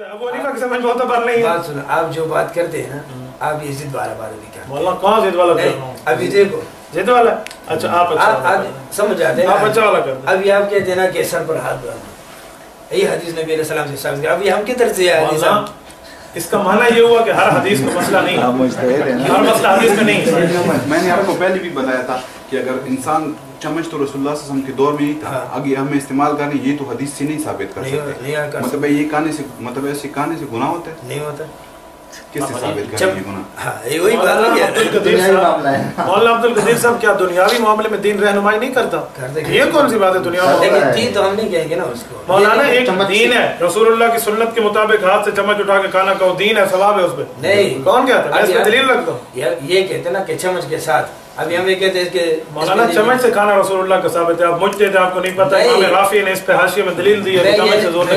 ابو حنیفہ کی سمجھ معتبر نہیں ہے. بات سنو, آپ جو بات کرتے ہیں نا, آپ یہ ضد والا بات نہیں کرتے. واللہ کہاں ضد والا کر رہا ہوں. ابھی دیکھو ضد والا. اچھا آپ سمجھ آتے ہیں, آپ اچھا والا کرتے ہیں. ابھی آپ کہتے ہیں نا کہ سر پر ہاتھ ڈالنا, یہ حدیث نبی علیہ السلام سے ثابت ہے. ابھی ہم کی طرف سے حدیث, اس کا معنی یہ ہوا کہ ہر حدیث کا مسئلہ نہیں ہے, ہر مسئلہ حدیث میں نہیں ہے. میں نے آپ کو پہلے بھی بتایا تھا کہ اگر انسان چمچ تو رسول اللہ صلی اللہ علیہ وسلم کے دور میں ہی تھا, اگر ہمیں استعمال کرنے یہ تو حدیث سے نہیں ثابت کر سکتے. مطلب یہ کہنے سے, مطلب ایسے کہنے سے گناہ ہوتا ہے؟ نہیں ہوتا. کس سے ثابت کریں گے گناہ؟ ہاں یہ وہی بات ہے. مولانا عبد القدیر صاحب کیا دنیاوی معاملے میں دین رہنمائی نہیں کرتا؟ یہ کون سی بات ہے دنیاوی؟ لیکن دین تو ہم نہیں کہیں گے نا اس کو. مولانا ایک دین ہے, رسول اللہ کی سنت کے مطابق ہاتھ سے چمچ اٹھا کے کھانا کھاؤ, دین ہے, ثواب ہے اس پہ. نہیں کون کہتا ہے؟ میں اس پہ دلیل رکھتا ہوں. یہ کہتے ہیں نا کہ چمچ کے ساتھ, ابھی ہم یہ کہتے ہیں کہ مولانا چمچ سے کھانا رسول اللہ کا ثابت ہے. آپ مجھ دیتے, آپ کو نہیں پتا. امام رافعی نے اس پہ حاشیے میں دلیل دی ہے چمچ سے زور سے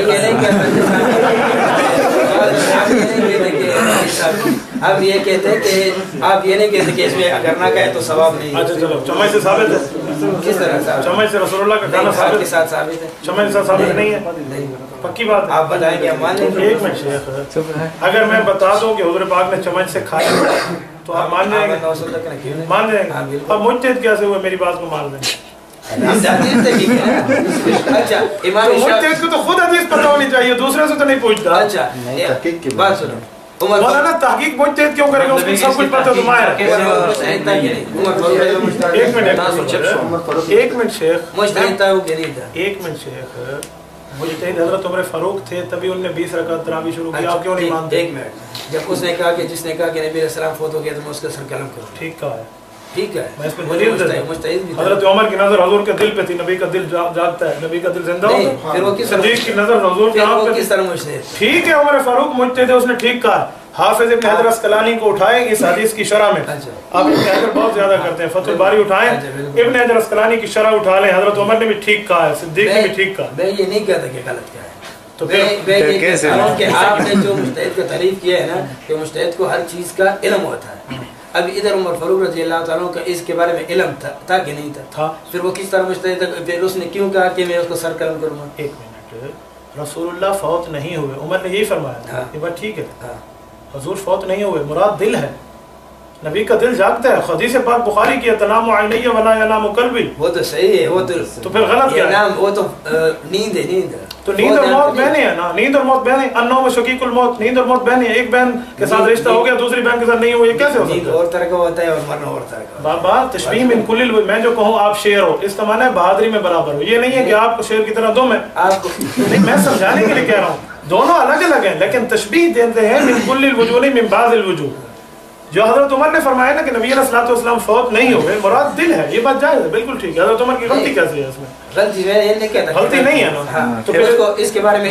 اب یہ کہتے ہیں کہ آپ یہ نہیں کہتے کہ اس میں اگر نہ کہے تو ثواب نہیں. اچھا چلو, چمچ سے ثابت ہے. کس طرح ثابت؟ چمچ سے رسول اللہ کا کھانا ثابت کے ساتھ ثابت ہے. چمچ سے ثابت نہیں ہے, پکی بات ہے. آپ بتائیں کہ ہم مان لیں. ایک منٹ شیخ, اگر میں بتا دوں کہ حضور پاک نے چمچ سے کھایا تو آپ مان جائیں گے؟ مان جائیں گے. اب مجتہد کیسے ہوئے میری بات کو مان لیں گے؟ مجتہد کو تو خود حدیث پتہ ہونی چاہیے, دوسرے سے تو نہیں پوچھتا. اچھا بات سنو, مولانا تحقیق مجتہد کیوں کرے گا, اس کو سب کچھ پتہ تو ماہر ہے. ایک منٹ شیخ, ایک منٹ شیخ. مجتہد حضرت عمر فاروق تھے, تبھی انہوں نے 20 رکعت تراویح شروع کی. آپ کیوں نہیں مانتے؟ ایک منٹ, جب اس نے کہا کہ جس نے کہا کہ نبی علیہ السلام فوت ہو گیا تو میں اس کا سر قلم کروں. ٹھیک کہا ہے, ٹھیک ہے, میں اس پہ دلیل دیتا ہوں. حضرت عمر کی نظر حضور کے دل پہ تھی, نبی کا دل جاگتا ہے, نبی کا دل زندہ ہوتا ہے. پھر وہ صدیق کی نظر حضور کے آنکھ پہ کس طرح مجتہد؟ ٹھیک ہے, عمر فاروق مجتہد ہے, اس نے ٹھیک کہا. حافظ ابن حجر اسقلانی کو اٹھائیں اس حدیث کی شرح میں. آپ ابن حجر بہت زیادہ کرتے ہیں, فتح الباری اٹھائیں, ابن حجر اسقلانی کی شرح اٹھا لیں. حضرت عمر نے بھی ٹھیک کہا ہے, صدیق نے بھی ٹھیک کہا. میں یہ نہیں کہتا کہ غلط کیا ہے, تو کہ آپ نے جو مجتہد کو تعریف کیا ہے نا کہ مجتہد کو ہر چیز کا علم ہوتا ہے. اب ادھر عمر فاروق رضی اللہ تعالیٰ کا اس کے بارے میں علم تھا کہ نہیں تھا, پھر وہ کس طرح مجتہد تھا, پھر اس نے کیوں کہا کہ میں اس کو سر قلم کروں گا؟ ایک منٹ, رسول اللہ فوت نہیں ہوئے, عمر نے یہی فرمایا, یہ بات ٹھیک ہے. حضور فوت نہیں ہوئے, مراد دل ہے, نبی کا دل جاگتا ہے. حدیث پاک بخاری کی ہے, تنام عینی ولا ینام قلبی. وہ تو صحیح ہے, وہ تو پھر غلط کیا ہے؟ وہ تو نیند ہے, نیند ہے. تو نیند اور موت بہنیں ہیں نا, نیند اور موت بہنیں. النوم شقیق الموت, نیند اور موت بہنیں. ایک بہن کے ساتھ رشتہ ہو گیا, دوسری بہن کے ساتھ نہیں ہوا, یہ کیسے ہو سکتا ہے؟ اور طرح کا ہوتا ہے اور مرنا اور طرح کا. بابا تشبیہ من کل الوجوہ, میں جو کہوں آپ شیر ہو, اس کا معنی ہے بہادری میں برابر ہو. یہ نہیں ہے کہ آپ کو شیر کی طرح دو. میں آپ کو نہیں, میں سمجھانے کے لیے کہہ رہا ہوں, دونوں الگ الگ ہیں, لیکن تشبیہ دیتے ہیں من کل الوجوہ نہیں من بعض الوجوہ. جو حضرت عمر نے فرمایا نا کہ نبی علیہ الصلوۃ والسلام فوت نہیں ہوئے, مراد دل ہے, یہ بات جائز ہے, بالکل ٹھیک ہے. حضرت عمر کی غلطی کیسے ہے اس میں؟ غلطی میں یہ نہیں کہتا, غلطی نہیں ہے نا. تو پھر اس کے بارے میں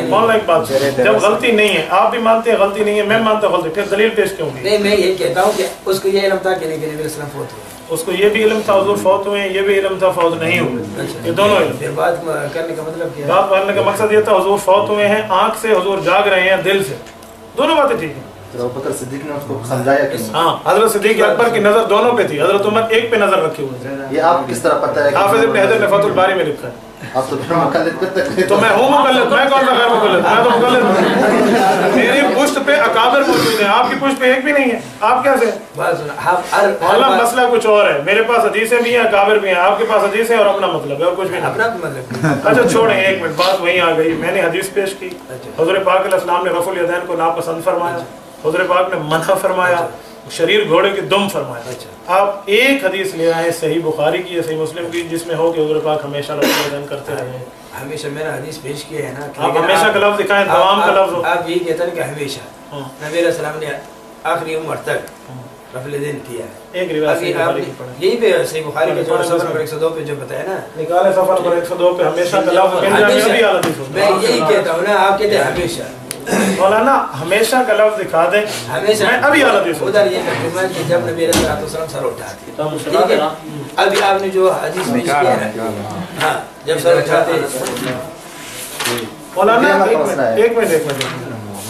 مولانا ایک بات, جب غلطی نہیں ہے, آپ بھی مانتے ہیں غلطی نہیں ہے, میں مانتا ہوں غلطی, پھر دلیل پیش کیوں کی؟ نہیں, میں یہ کہتا ہوں کہ اس کو یہ علم تھا کہ نبی علیہ السلام فوت ہوئے, اس کو یہ بھی علم تھا حضور فوت ہوئے ہیں, یہ بھی علم تھا فوت نہیں ہوئے, یہ دونوں علم. پھر بات کرنے کا مطلب کیا ہے؟ بات کرنے کا مقصد یہ تھا حضور فوت ہوئے ہیں آنکھ سے, حضور جاگ رہے ہیں دل سے, دونوں باتیں ٹھیک ہیں. بکر صدیق نے اس کو سمجھایا کہ ہاں, حضرت صدیق اکبر کی نظر دونوں پہ تھی, حضرت عمر ایک پہ نظر رکھی ہوئی ہے. یہ آپ کس طرح پتہ ہے؟ حافظ ابن حجر نے فتح الباری میں لکھا ہے. آپ تو پھر مقلد کرتے ہیں. تو میں ہوں مقلد, میں کون سا غیر مقلد, میں تو مقلد ہوں. میری پشت پہ اکابر موجود ہیں, آپ کی پشت پہ ایک بھی نہیں ہے, آپ کیسے؟ اللہ مسئلہ کچھ اور ہے, میرے پاس حدیثیں بھی ہیں, اکابر بھی ہیں, آپ کے پاس حدیثیں اور اپنا مطلب ہے, اور کچھ بھی نہیں. اپنا مطلب اچھا چھوڑیں, ایک منٹ, بات وہیں آ گئی. میں نے حدیث پیش کی, حضور پاک علیہ السلام نے رفع الیدین کو ناپسند فرمایا, حضور پاک نے منع فرمایا, شریر گھوڑے کی دم فرمایا. آپ ایک حدیث لے آئے صحیح بخاری کی یا صحیح مسلم کی جس میں ہو کہ حضور پاک ہمیشہ رفع الیدین کرتے رہے ہیں. ہمیشہ میں نے حدیث پیش کیا ہے نا, آپ ہمیشہ کا لفظ دکھائیں, دوام کا لفظ ہو. آپ یہی کہتے ہیں کہ ہمیشہ نبی علیہ السلام نے آخری عمر تک رفع الیدین کیا ہے. ایک روایت یہی پہ صحیح بخاری کے جو صفحہ نمبر 102 پہ جو بتایا نا, نکالے صفحہ نمبر 102 پہ ہمیشہ کا لفظ مل جائے, ابھی اعلیٰ حدیث ہو. میں یہی کہتا ہوں نا, آپ کہتے ہیں ہمیشہ. مولانا ہمیشہ کا لفظ دکھا دیں, ہمیشہ میں ابھی اعلیٰ حدیث ہوں. ادھر یہ ترجمہ ہے کہ جب نبی علیہ السلام سر اٹھاتے, ٹھیک ہے, ابھی آپ نے جو حدیث پیش کیا ہے, ہاں جب سر اٹھاتے. مولانا ایک منٹ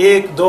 1 2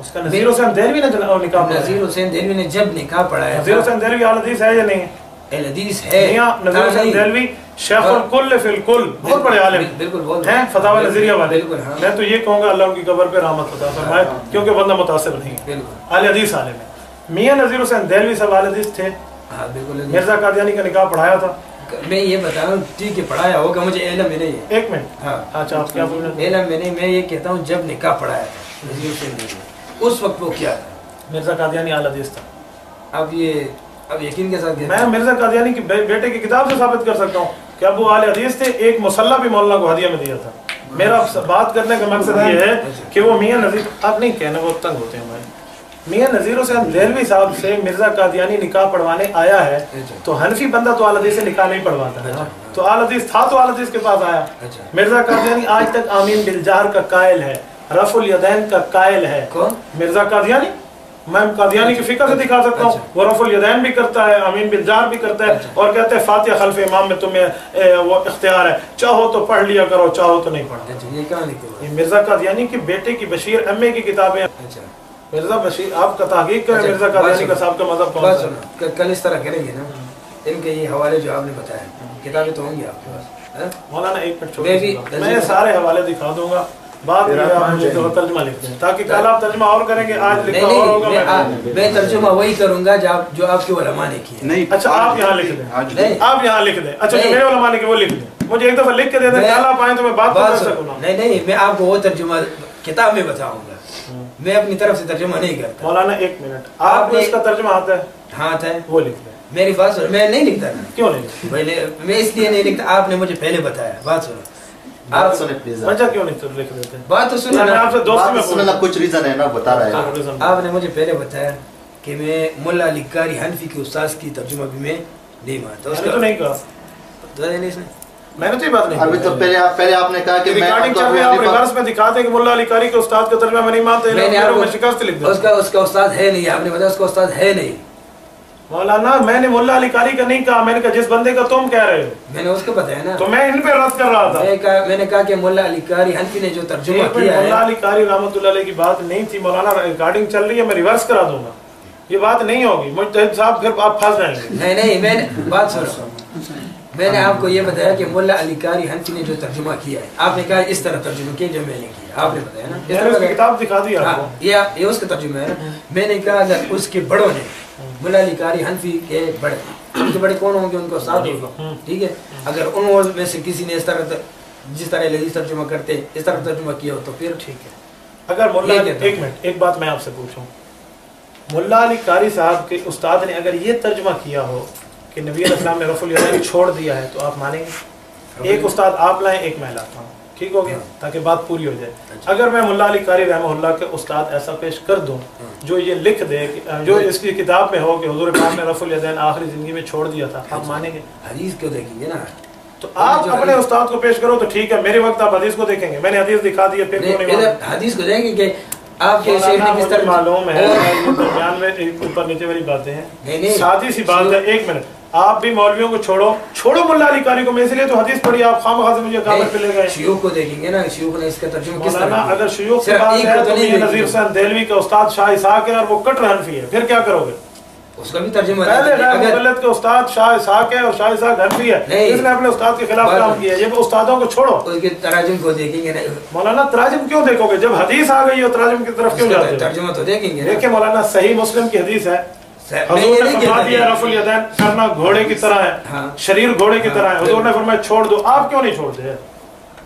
اس کا نذیر حسین دہلوی نے نکاح پڑھایا. نذیر حسین دہلوی نے جب نکاح پڑھایا نذیر حسین دہلوی اہل حدیث ہے یا نہیں ہے؟ اہل حدیث ہے. نذیر حسین دہلوی شیخ الکل فی الکل بہت بڑے عالم بالکل ہیں فتاوی نظریہ والے. بالکل. میں تو یہ کہوں گا اللہ ان کی قبر پہ رحمت عطا فرمائے کیونکہ بندہ متاثر نہیں ہے. بالکل اہل حدیث عالم ہے. میاں نذیر حسین دہلوی صاحب اہل حدیث تھے. ہاں بالکل. مرزا قادیانی کا نکاح پڑھایا تھا. میں یہ بتا رہا ہوں ٹھیک ہے پڑھایا ہوگا مجھے علم میں نہیں ہے. ایک منٹ. ہاں اچھا آپ کیا بول رہے ہیں؟ علم میں نہیں. میں یہ کہتا ہوں جب نکاح پڑھایا تھا نذیر حسین دہلوی اس وقت وہ کیا تھا؟ مرزا قادیانی اہل حدیث تھا. اب یقین کے ساتھ میں مرزا قادیانی کی بیٹے کی کتاب سے ثابت کر سکتا ہوں کہ اب وہ اہل حدیث تھے. ایک مسلح بھی مولانا کو ہدیہ میں دیا تھا. میرا بات کرنے کا مقصد یہ ہے کہ وہ میاں نذیر آپ نہیں کہنا وہ تنگ ہوتے ہیں ہمارے. میاں نذیر حسین دہلوی صاحب سے مرزا قادیانی نکاح پڑھوانے آیا ہے تو حنفی بندہ تو اہل حدیث سے نکاح نہیں پڑھواتا ہے. تو اہل حدیث تھا تو اہل حدیث کے پاس آیا. مرزا قادیانی آج تک آمین بالجہر کا قائل ہے, رفع الیدین کا قائل ہے. کون؟ مرزا قادیانی. میں قادیانی کی فکر سے دکھا سکتا ہوں. وہ رفع الیدین بھی کرتا ہے, آمین بالجہر بھی کرتا ہے اور کہتے ہیں فاتحہ خلف امام میں تمہیں وہ اختیار ہے, چاہو تو پڑھ لیا کرو چاہو تو نہیں پڑھا. یہ مرزا قادیانی کے بیٹے کی بشیر امی کی کتابیں. مرزا بشیر آپ کا تحقیق کریں مرزا قادیانی کا صاحب کا مذہب کون سا ہے. کل اس طرح کریں گے نا ان کے یہ حوالے جو آپ نے بتایا کتابیں تو ہوں گی آپ کے پاس. مولانا ایک منٹ چھوڑیے میں سارے حوالے دکھا دوں گا. بات یہ آپ مجھے ترجمہ لکھ دیں تاکہ کل آپ ترجمہ اور کریں گے. آج لکھا اور ہوگا. میں ترجمہ وہی کروں گا جو آپ کے علماء نے کیا. نہیں اچھا آپ یہاں لکھ دیں. آپ یہاں لکھ دیں. اچھا جو میرے علماء نے کیا وہ لکھ دیں. مجھے ایک دفعہ لکھ کے دے دیں کل آپ آئیں تو میں بات کر سکوں. نہیں میں آپ کو وہ ترجمہ کتاب میں بتاؤں گا. میں اپنی طرف سے ترجمہ نہیں کرتا. مولانا ایک منٹ آپ کو اس کا ترجمہ آتا ہے؟ ہاں آتا ہے. وہ لکھ دیں. میری بات سنو. میں نہیں لکھتا. کیوں نہیں؟ میں اس لیے نہیں لکھتا آپ نے مجھے پہلے بتایا. بات سنو. آپ سنیں پلیز. وجہ کیوں نہیں لکھ دیتے؟ بات تو سنو. میں آپ سے دوستی میں سننا کچھ ریزن ہے نا بتا رہا ہے. آپ نے مجھے پہلے بتایا کہ میں ملا علی قاری حنفی کے استاد کی ترجمہ بھی میں نہیں مانتا. اس کا تو نہیں کہا. میں نے تو یہ بات نہیں. ابھی تو پہلے آپ نے کہا کہ میں ریکارڈنگ چل رہی ہے. آپ ریورس میں دکھا دیں کہ ملا علی قاری کے استاد کا ترجمہ میں نہیں مانتا. میں شکست لکھ دوں. اس کا استاد ہے نہیں. آپ نے بتایا اس کا استاد ہے نہیں. مولانا میں نے ملا علی قاری کا نہیں کہا. میں نے کہا جس بندے کا تم کہہ رہے ہو میں نے اس کو بتایا نا. تو میں ان پہ رد کر رہا تھا. میں نے کہا کہ ملا علی قاری حنفی نے جو ترجمہ کیا ہے. ملا علی قاری رحمۃ اللہ علیہ کی بات نہیں تھی مولانا. ریکارڈنگ چل رہی ہے میں ریورس کرا دوں گا. یہ بات نہیں ہوگی. مجتہد صاحب پھر آپ پھنس جائیں گے. نہیں میں نے بات سنو. میں نے آپ کو یہ بتایا کہ ملا علی قاری حنفی نے جو ترجمہ کیا ہے آپ نے کہا اس طرح ترجمہ کیا جو میں نے کیا. آپ نے بتایا نا اس طرح کتاب دکھا دی آپ کو. یہ اس کا ترجمہ ہے. میں نے کہا اگر اس کے بڑوں نے ملا علی قاری حنفی کے بڑے ان کے بڑے کون ہوں گے ان کو ساتھ ہوگا. ٹھیک ہے. اگر ان میں سے کسی نے اس طرح جس طرح لذیذ ترجمہ کرتے اس طرح ترجمہ کیا ہو تو پھر ٹھیک ہے. اگر ملا ایک منٹ ایک بات میں آپ سے پوچھوں. ملا علی قاری صاحب کے استاد نے اگر یہ ترجمہ کیا ہو کہ نبی علیہ السلام نے رفع الیدین چھوڑ دیا ہے تو آپ مانیں گے؟ ایک استاد آپ لائیں ایک میں لاتا ہوں. ٹھیک ہو گیا تاکہ بات پوری ہو جائے. اگر میں ملا علی قاری رحمہ اللہ کے استاد ایسا پیش کر دوں جو یہ لکھ دے جو اس کی کتاب میں ہو کہ حضور پاک نے رفع الیدین آخری زندگی میں چھوڑ دیا تھا آپ مانیں گے؟ حدیث کیوں دیکھیں گے نا. تو آپ اپنے استاد کو پیش کرو تو ٹھیک ہے. میرے وقت آپ حدیث کو دیکھیں گے. میں نے حدیث دکھا دی ہے پھر حدیث کو دیکھیں گے کہ آپ کے شیخ نے کس طرح معلوم ہے. درمیان میں اوپر نیچے والی باتیں ہیں. سادی سی بات ہے. ایک منٹ آپ بھی مولویوں کو چھوڑو ملا علی قاری کو. میں اس لیے تو حدیث پڑھی آپ خامخواہ سے مجھے کہاں پہ لے گئے. شیوخ کو دیکھیں گے نا. شیوخ نے اس کا ترجمہ کس طرح. اگر شیوخ کی بات ہے تو یہ نذیر حسین دہلوی کا استاد شاہ اسحاق ہے اور وہ کٹر حنفی ہے. پھر کیا کرو گے؟ اس کا بھی ترجمہ پہلے غیر مقلد کے استاد شاہ اسحاق ہے اور شاہ اسحاق حنفی ہے. اس نے اپنے استاد کے خلاف کام کیا. یہ استادوں کو چھوڑو. ان کے تراجم کو دیکھیں گے. مولانا تراجم کیوں دیکھو گے جب حدیث آ گئی ہو تراجم کی طرف کیوں جاتے؟ ترجمہ تو دیکھیں گے. دیکھیں مولانا صحیح مسلم کی حدیث ہے. حضور نے فرما دیا رفع الیدین کرنا گھوڑے کی طرح ہے. شریر گھوڑے کی طرح ہے. حضور نے فرمایا چھوڑ دو. آپ کیوں نہیں چھوڑتے؟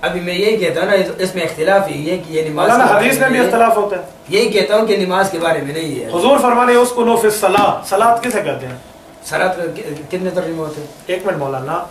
ابھی میں یہی کہتا ہوں نا اس میں اختلاف ہی ہے کہ یہ نماز حدیث میں بھی اختلاف ہوتا ہے. یہی کہتا ہوں کہ نماز کے بارے میں نہیں ہے. حضور فرمانے اس کو فی الصلاۃ. صلاۃ کسے کہتے ہیں؟ صلاۃ کتنے ترجمے ہوتے ہیں؟ ایک منٹ مولانا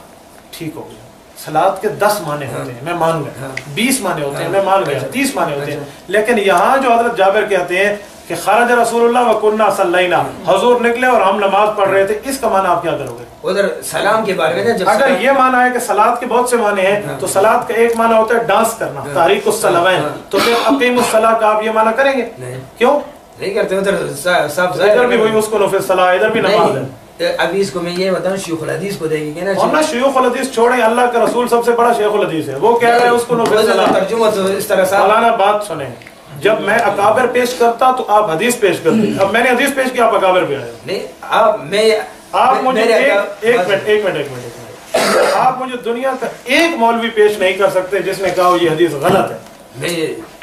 ٹھیک ہو گیا. صلاۃ کے 10 معنی ہوتے ہیں میں مان گیا. 20 معنی ہوتے ہیں میں مان گیا. 30 معنی ہوتے ہیں. لیکن یہاں جو حضرت جابر کہتے ہیں کہ خرج رسول اللہ وکنا صلینا حضور نکلے اور ہم نماز پڑھ رہے تھے. اس کا معنی آپ کیا کرو گے؟ ادھر سلام کے بارے میں اگر یہ معنی ہے کہ صلاۃ کے بہت سے معنی ہیں تو صلاۃ کا ایک معنی ہوتا ہے ڈانس کرنا تحریک الصلوین. تو پھر اقیم الصلاۃ کا آپ یہ معنی کریں گے؟ کیوں نہیں کرتے؟ ادھر ادھر بھی وہی اس کو فی الصلاۃ ادھر بھی نماز ہے. ابھی اس کو میں یہ بتاؤں شیوخ الحدیث کو دیکھیں گے نا. ورنہ شیوخ الحدیث چھوڑیں. اللہ کا رسول سب سے بڑا شیخ الحدیث ہے. وہ کہہ رہے ہیں اس کو ترجمہ تو اس طرح سے. مولانا بات سنیں جب میں اکابر پیش کرتا تو آپ حدیث پیش کرتے، اب میں نے حدیث پیش کی، آپ اکابر پہ آئے. نہیں آپ مجھے ایک منٹ آپ مجھے دنیا کا ایک مولوی پیش نہیں کر سکتے جس نے کہا یہ حدیث غلط ہے.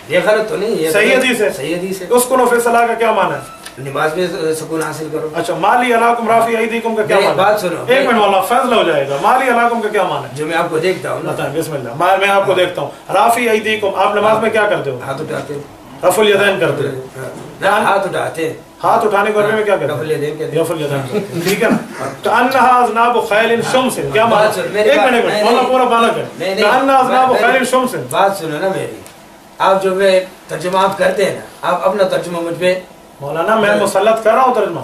یہ غلط تو نہیں، یہ صحیح حدیث ہے. صحیح حدیث ہے. اس کو نفی صلاح کا کیا معنی ہے؟ نماز میں سکون حاصل کرو. اچھا مالی علاکم رافی ایدیکم کا کیا معنی ہے؟ بات سنو، ایک منٹ والا فیصلہ ہو جائے گا. مالی علاکم کا کیا معنی ہے؟ جو میں آپ کو دیکھتا ہوں. بتائیں بسم اللہ. میں آپ کو دیکھتا ہوں. رافی ایدیکم، آپ نماز میں کیا کرتے ہو؟ ہاتھ اٹھاتے. رفع الیدین کرتے ہو. ہاتھ اٹھاتے، ہاتھ اٹھانے کے عربی میں کیا کرتے رفع الیدین کہتے ہیں؟ رفع الیدین. ٹھیک ہے نا. کأنہا اذناب خیل شمس، کیا معنی؟ ایک منٹ مولانا پورا بالا کریں. کأنہا اذناب خیل شمس. بات سنو نا میری. آپ جو میں ترجمہ آپ کرتے ہیں نا، آپ اپنا ترجمہ مجھ پہ. مولانا میں مسلط کر رہا ہوں ترجمہ،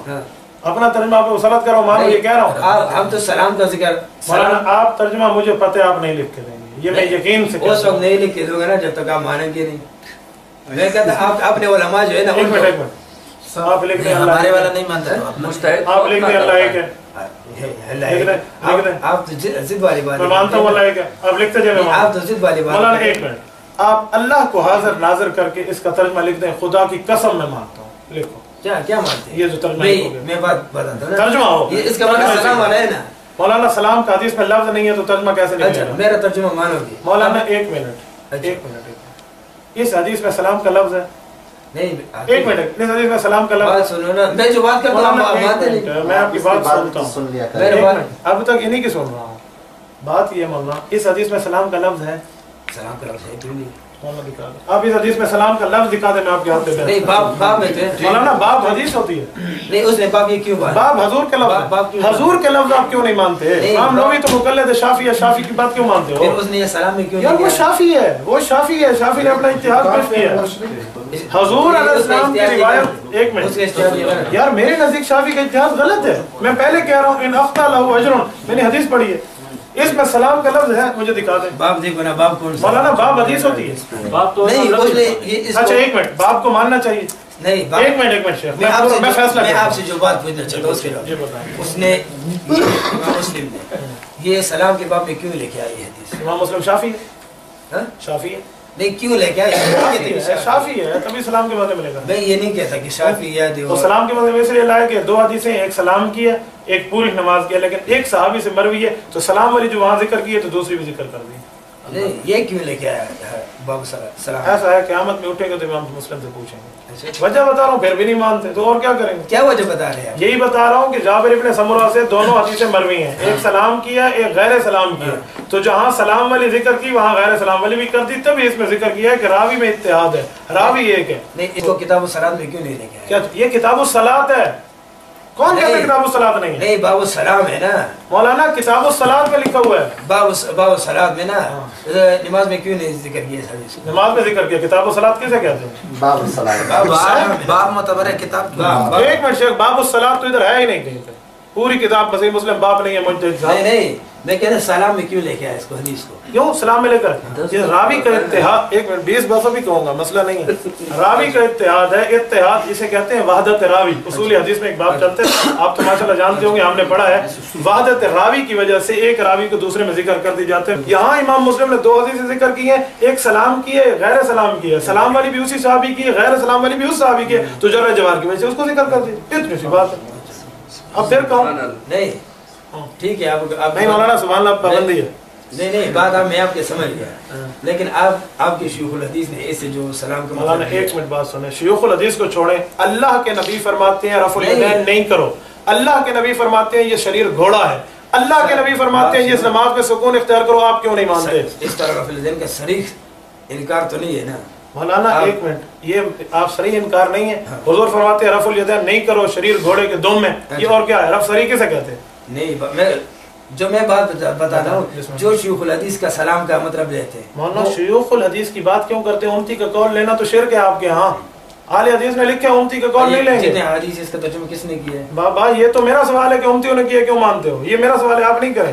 اپنا ترجمہ آپ کو مسلط کر رہا ہوں. مانو یہ کہہ رہا ہوں. ہم تو سلام کا ذکر. مولانا آپ ترجمہ مجھے پتہ ہے آپ نہیں لکھ کے دیں گے، یہ میں یقین سے اس وقت نہیں لکھ کے دوں گا نا جب تک آپ مانیں گے نہیں. میں کہتا آپ نے علماء جو ہے نا، ایک منٹ آپ لکھ دیں. ہمارے والا نہیں مانتا مستعد. آپ لکھ دیں اللہ ایک ہے. آپ تو ضد والی بات. میں مانتا ہوں اللہ ایک ہے. آپ لکھتے جائیں. آپ تو ضد والی بات. مولانا ایک منٹ آپ اللہ کو حاضر ناظر کر کے اس کا ترجمہ لکھ دیں. خدا کی قسم میں مانتا ہوں. لکھو. کیا مانتے ہیں؟ یہ جو ترجمہ میں بات بتاتا ہوں. ترجمہ ہو اس کا مطلب سلام والا ہے نا. مولانا سلام کا حدیث میں لفظ نہیں ہے تو ترجمہ کیسے نکلے گا؟ میرا ترجمہ مانو گے. مولانا ایک منٹ اس حدیث میں سلام کا لفظ ہے. نہیں ایک منٹ اس حدیث میں سلام کا لفظ. سنو نا، میں جو بات کرتا ہوں آپ مانتے نہیں. میں آپ کی بات سنتا ہوں. اب تک انہی کی سن رہا ہوں. بات یہ مولانا اس حدیث میں سلام کا لفظ ہے. سلام کا لفظ ہے کیوں نہیں؟ آپ اس حدیث میں سلام کا لفظ دکھا دیں. میں آپ کے ہاتھ پہ نہیں باب میں تھے. مولانا باب حدیث ہوتی ہے. نہیں اس نے باب یہ کیوں بات؟ باب حضور کے لفظ. حضور کے لفظ آپ کیوں نہیں مانتے؟ امام نووی تو مقلد شافعی ہے. شافعی کی بات کیوں مانتے ہو؟ پھر اس نے یہ سلام میں کیوں یار وہ شافعی ہے. وہ شافعی ہے. شافعی نے اپنا اتحاد پیش کیا. حضور علیہ السلام کی روایت. ایک منٹ یار میرے نزدیک شافعی کا اتحاد غلط ہے. میں پہلے کہہ رہا ہوں ان اخطا لہو اجر. میں نے حدیث پڑھی ہے. اس میں سلام کا لفظ ہے. مجھے دکھا دیں. باب دیکھو نا. باب کون سا؟ مولانا باب حدیث ہوتی ہے. باب تو نہیں اس نے یہ. اچھا ایک منٹ باب کو ماننا چاہیے. نہیں ایک منٹ شیخ میں فیصلہ میں آپ سے جو بات پوچھنا چاہتا ہوں اس کے بعد اس نے امام مسلم نے یہ سلام کے باب میں کیوں لے کے آئی ہے حدیث؟ امام مسلم شافعی ہے. شافعی ہے. نہیں کیوں لے کے آئی؟ شافعی ہے تبھی سلام کے معنی ملے گا. میں یہ نہیں کہتا کہ شافعی ہے. وہ سلام کے معنی میں سے یہ لائے کہ دو حدیثیں، ایک سلام کی ہے ایک پوری نماز کی ہے، لیکن ایک صحابی سے مروی ہے تو سلام والی جو وہاں ذکر کی ہے تو دوسری بھی ذکر کر دی. نہیں یہ کیوں لے کے آیا باب سلام؟ ایسا ہے قیامت میں اٹھیں گے تو امام مسلم سے پوچھیں گے. وجہ بتا رہا ہوں پھر بھی نہیں مانتے تو اور کیا کریں گے؟ کیا وجہ بتا رہے ہیں؟ یہی بتا رہا ہوں کہ جابر ابن سمرہ سے دونوں حدیثیں مروی ہیں. ایک سلام کی ہے ایک غیر سلام کی ہے. تو جہاں سلام والی ذکر کی وہاں غیر سلام والی بھی کر دی. تبھی اس میں ذکر کیا ہے کہ راوی میں اتحاد ہے. راوی ایک ہے. نہیں اس کو کتاب الصلاۃ میں کیوں نہیں لے کے آیا؟ کیا یہ کتاب الصلاۃ ہے؟ کون کہتا ہے کتاب الصلاۃ نہیں ہے؟ نہیں باب السلام ہے نا مولانا. کتاب الصلاۃ میں لکھا ہوا ہے. باب الصلاۃ میں نا نماز میں کیوں نہیں ذکر کیا اس حدیث؟ نماز میں ذکر کیا. کتاب الصلاۃ کیسے کہتے ہیں؟ باب الصلاۃ. باب معتبر ہے کتاب. ایک منٹ شیخ باب الصلاۃ تو ادھر ہے ہی نہیں کہیں پہ. پوری کتاب صحیح مسلم باب نہیں ہے. مجتہد نہیں میں کہہ رہا سلام میں کیوں لے کے آیا اس کو حدیث کو؟ کیوں سلام میں لے کر یہ راوی کا اتحاد. ایک منٹ 20 باتوں بھی کہوں گا مسئلہ نہیں ہے. راوی کا اتحاد ہے. اتحاد اسے کہتے ہیں وحدت راوی. اصول حدیث میں ایک باب چلتے ہیں آپ تو ماشاءاللہ جانتے ہوں گے ہم نے پڑھا ہے. وحدت راوی کی وجہ سے ایک راوی کو دوسرے میں ذکر کر دی جاتے ہیں. یہاں امام مسلم نے دو حدیثیں ذکر کی ہیں. ایک سلام کی ہے غیر سلام کی ہے. سلام والی بھی اسی صحابی کی ہے غیر سلام والی بھی اس صحابی کی ہے. تو جرح جوار کی وجہ سے اس کو ذکر کر دی. اتنی سی بات ہے. اب پھر کہوں نہیں ٹھیک ہے آپ نہیں مولانا سبحان اللہ پابندی ہے. نہیں بات میں آپ کے سمجھ گیا لیکن آپ کے شیوخ الحدیث نے اس سے جو سلام کا مولانا ایک منٹ بات سنیں. شیوخ الحدیث کو چھوڑیں. اللہ کے نبی فرماتے ہیں رفع الیدین نہیں کرو. اللہ کے نبی فرماتے ہیں یہ شریر گھوڑا ہے. اللہ کے نبی فرماتے ہیں یہ نماز میں سکون اختیار کرو. آپ کیوں نہیں مانتے؟ اس طرح رفع الیدین کا صریح انکار تو نہیں ہے نا مولانا. ایک منٹ یہ آپ صریح انکار نہیں ہے. حضور فرماتے ہیں رفع الیدین نہیں کرو شریر گھوڑے کے دم میں. یہ اور کیا ہے؟ رفع صریح کیسے کہتے ہیں؟ نہیں میں بات بتا رہا ہوں جو شیوخ الحدیث کا سلام کا مطلب لیتے ہیں. مولانا شیوخ الحدیث کی بات کیوں کرتے ہیں؟ امتی کا قول لینا تو شرک ہے آپ کے ہاں. اہل حدیث نے لکھا ہے امتی کا قول نہیں لیں گے. حدیث اس کا ترجمہ کس نے کیا ہے؟ بابا یہ تو میرا سوال ہے کہ امتیوں نے کیا کیوں مانتے ہو. یہ میرا سوال ہے آپ نہیں کریں.